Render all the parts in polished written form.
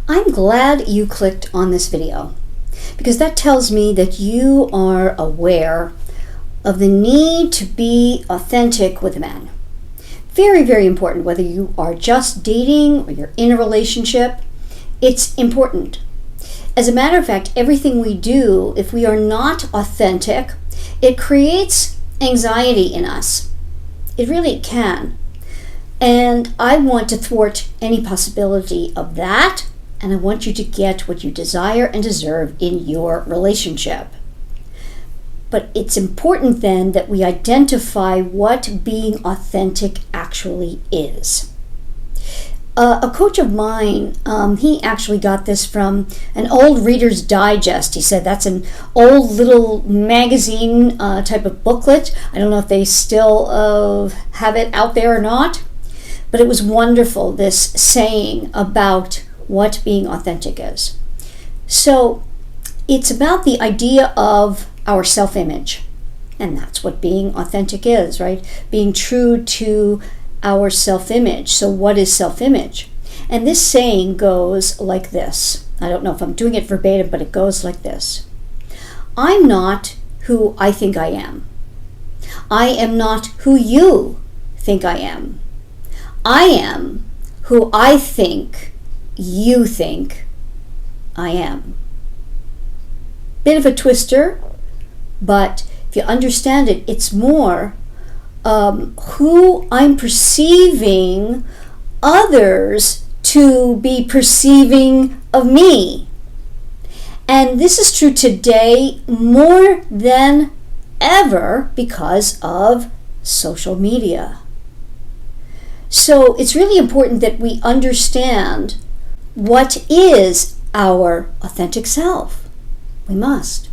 I'm glad you clicked on this video because that tells me that you are aware of the need to be authentic with men. Very, very important, whether you are just dating or you're in a relationship, it's important. As a matter of fact, everything we do, if we are not authentic, it creates anxiety in us. It really can. And I want to thwart any possibility of that, and I want you to get what you desire and deserve in your relationship. But it's important then that we identify what being authentic actually is. A coach of mine, he actually got this from an old Reader's Digest. He said that's an old little magazine type of booklet. I don't know if they still have it out there or not, but it was wonderful, this saying about what being authentic is. So it's about the idea of our self-image, and that's what being authentic is, right? Being true to our self-image. So what is self-image? And this saying goes like this. I don't know if I'm doing it verbatim, but it goes like this. I'm not who I think I am. I am not who you think I am. I am who I think you think I am. Bit of a twister, but if you understand it, it's more who I'm perceiving others to be perceiving of me. And this is true today more than ever because of social media. So it's really important that we understand what is our authentic self. We must.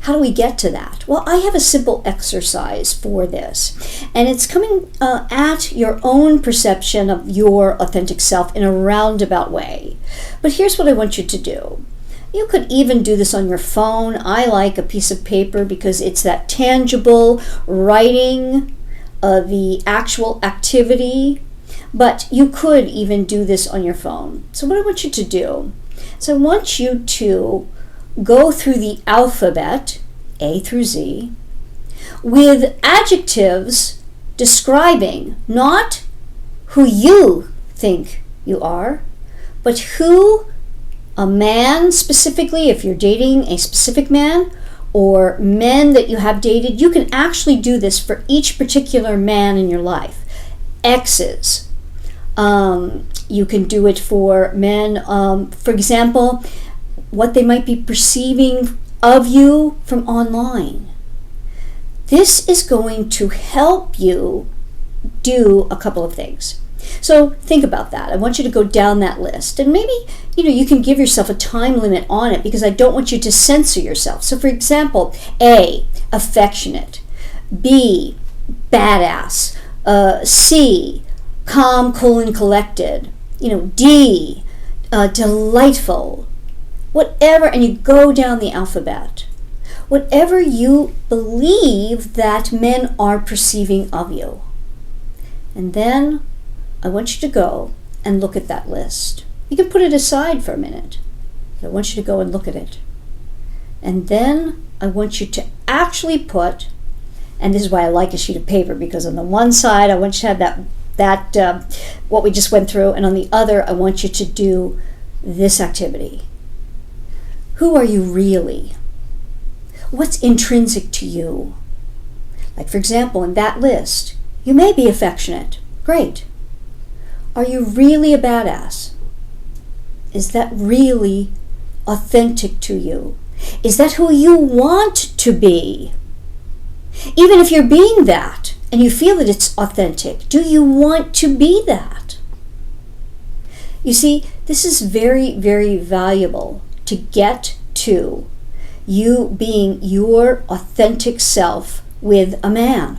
How do we get to that? Well, I have a simple exercise for this, and it's coming at your own perception of your authentic self in a roundabout way. But here's what I want you to do. You could even do this on your phone. I like a piece of paper because it's that tangible writing, the actual activity, but you could even do this on your phone. So what I want you to do is I want you to go through the alphabet, A through Z, with adjectives describing not who you think you are, but who a man specifically, if you're dating a specific man, or men that you have dated. You can actually do this for each particular man in your life. X's. You can do it for men, for example, what they might be perceiving of you from online. This is going to help you do a couple of things. So think about that. I want you to go down that list, and maybe you can give yourself a time limit on it because I don't want you to censor yourself. So for example, A, affectionate, B, badass, C, calm, cool, and collected, D, delightful, whatever, and you go down the alphabet. Whatever you believe that men are perceiving of you. And then I want you to go and look at that list. You can put it aside for a minute. But I want you to go and look at it. And then I want you to actually put, and this is why I like a sheet of paper, because on the one side I want you to have that what we just went through, and on the other I want you to do this activity. Who are you really? What's intrinsic to you? Like for example, in that list, you may be affectionate. Great. Are you really a badass? Is that really authentic to you? Is that who you want to be? Even if you're being that and you feel that it's authentic, do you want to be that? You see, this is very, very valuable to get to you being your authentic self with a man.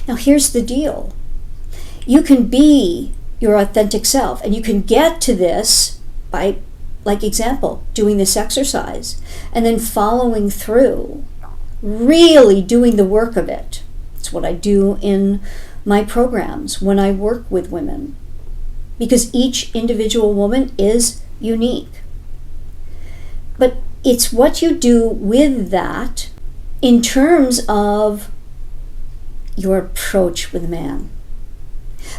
Now here's the deal. You can be your authentic self, and you can get to this by, like example, doing this exercise and then following through, really doing the work of it. It's what I do in my programs when I work with women, because each individual woman is unique. But it's what you do with that in terms of your approach with man.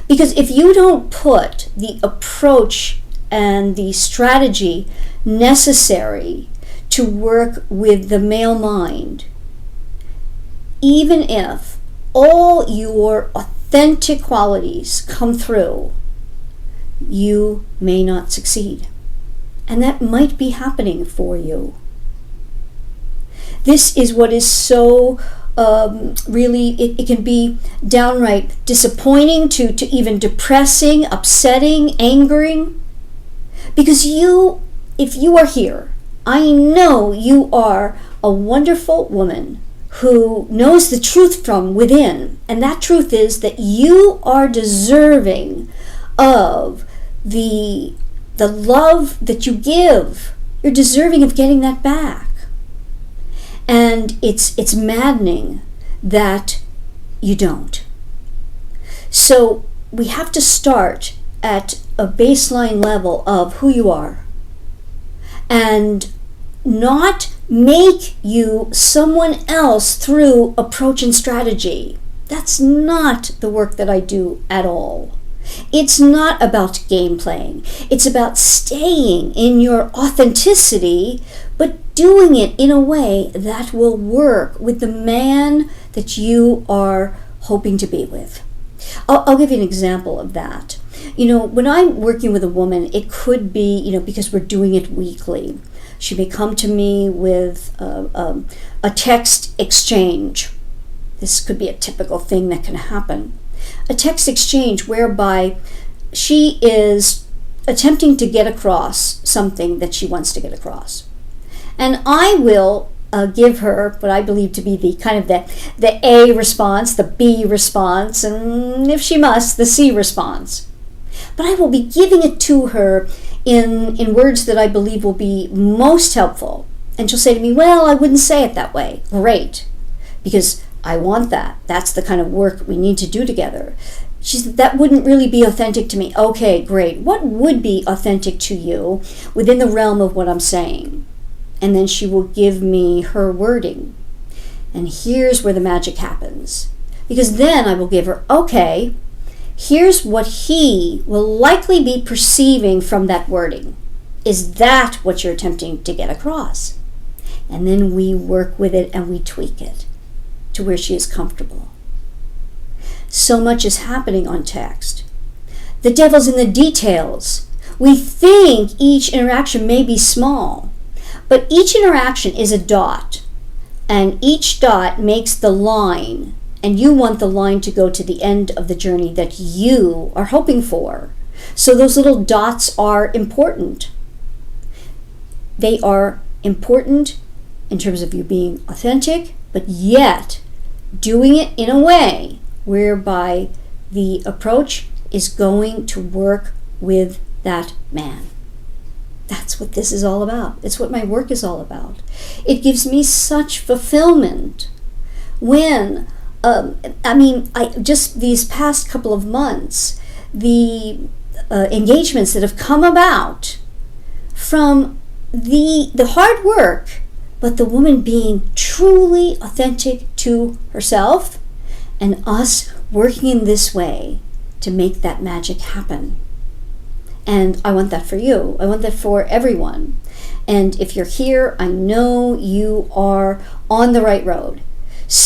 Because if you don't put the approach and the strategy necessary to work with the male mind, even if all your authentic qualities come through, you may not succeed. And that might be happening for you. This is what is so really, it can be downright disappointing to even depressing, upsetting, angering. Because if you are here, I know you are a wonderful woman who knows the truth from within. And that truth is that you are deserving of the love that you give. You're deserving of getting that back. And it's maddening that you don't. So we have to start at a baseline level of who you are and not make you someone else through approach and strategy. That's not the work that I do at all. It's not about game playing. It's about staying in your authenticity, but doing it in a way that will work with the man that you are hoping to be with. I'll give you an example of that. When I'm working with a woman, it could be, because we're doing it weekly. She may come to me with a text exchange. This could be a typical thing that can happen. A text exchange whereby she is attempting to get across something that she wants to get across. And I will give her what I believe to be the kind of the A response, the B response, and if she must, the C response. But I will be giving it to her in words that I believe will be most helpful. And she'll say to me, well, I wouldn't say it that way. Great. Because I want that. That's the kind of work we need to do together. She said, that wouldn't really be authentic to me. Okay, great. What would be authentic to you within the realm of what I'm saying? And then she will give me her wording. And here's where the magic happens. Because then I will give her, okay, here's what he will likely be perceiving from that wording. Is that what you're attempting to get across? And then we work with it and we tweak it to where she is comfortable. So much is happening on text. The devil's in the details. We think each interaction may be small, but each interaction is a dot, and each dot makes the line, and you want the line to go to the end of the journey that you are hoping for. So those little dots are important. They are important in terms of you being authentic, but yet doing it in a way whereby the approach is going to work with that man. That's what this is all about. It's what my work is all about. It gives me such fulfillment when, I just these past couple of months, the engagements that have come about from the hard work, but the woman being truly authentic to herself, and us working in this way to make that magic happen. And I want that for you. I want that for everyone. And if you're here, I know you are on the right road.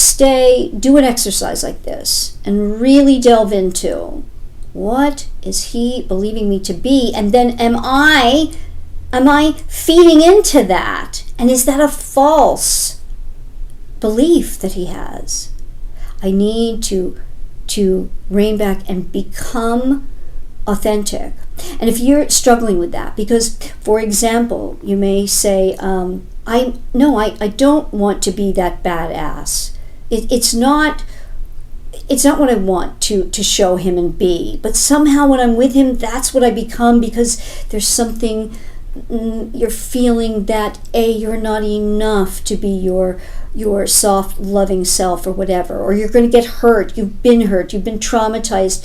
Do an exercise like this and really delve into what is he believing me to be, and then am I feeding into that? And is that a false belief that he has? I need to rein back and become authentic. And if you're struggling with that, because, for example, you may say, I don't want to be that badass. It's not what I want to show him and be. But somehow when I'm with him, that's what I become, because there's something, you're feeling that, you're not enough to be your soft, loving self or whatever. Or you're going to get hurt, you've been traumatized,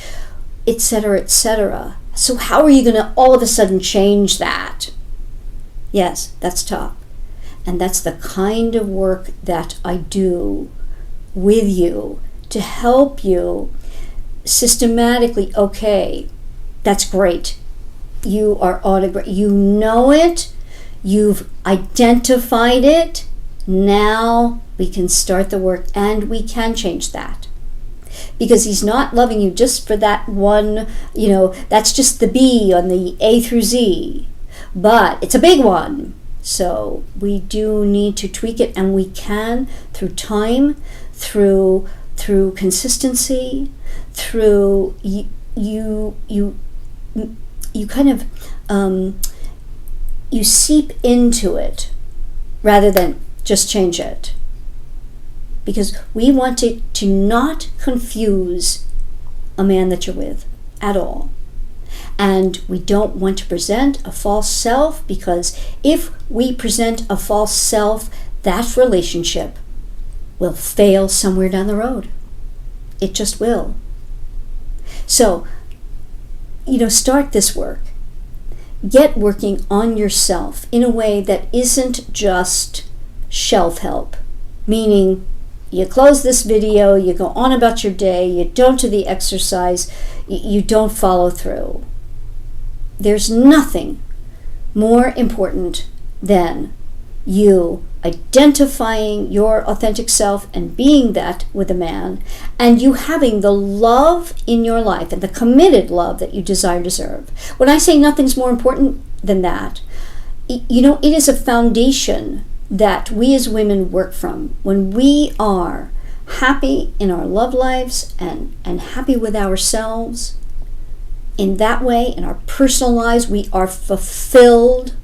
etc., etc. So how are you going to all of a sudden change that? Yes, that's tough. And that's the kind of work that I do with you to help you systematically. Okay, that's great. You are you know it, you've identified it. Now we can start the work, and we can change that. Because he's not loving you just for that one, that's just the B on the A through Z. But it's a big one. So we do need to tweak it, and we can through time, through consistency, through you kind of you seep into it rather than just change it. Because we want it to not confuse a man that you're with at all. And we don't want to present a false self, because if we present a false self, that relationship will fail somewhere down the road. It just will. So, start this work. Get working on yourself in a way that isn't just shelf help, meaning you close this video, you go on about your day, you don't do the exercise, you don't follow through. There's nothing more important than you identifying your authentic self and being that with a man, and you having the love in your life and the committed love that you desire and deserve. When I say nothing's more important than that, it is a foundation that we as women work from. When we are happy in our love lives and happy with ourselves, in that way, in our personal lives, we are fulfilled.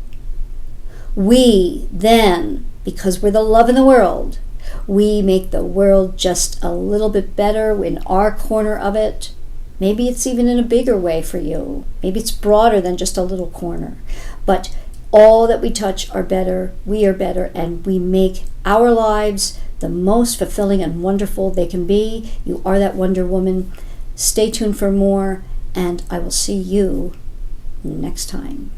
We then, because we're the love in the world, we make the world just a little bit better in our corner of it. Maybe it's even in a bigger way for you. Maybe it's broader than just a little corner. But all that we touch are better, we are better, and we make our lives the most fulfilling and wonderful they can be. You are that Wonder Woman. Stay tuned for more, and I will see you next time.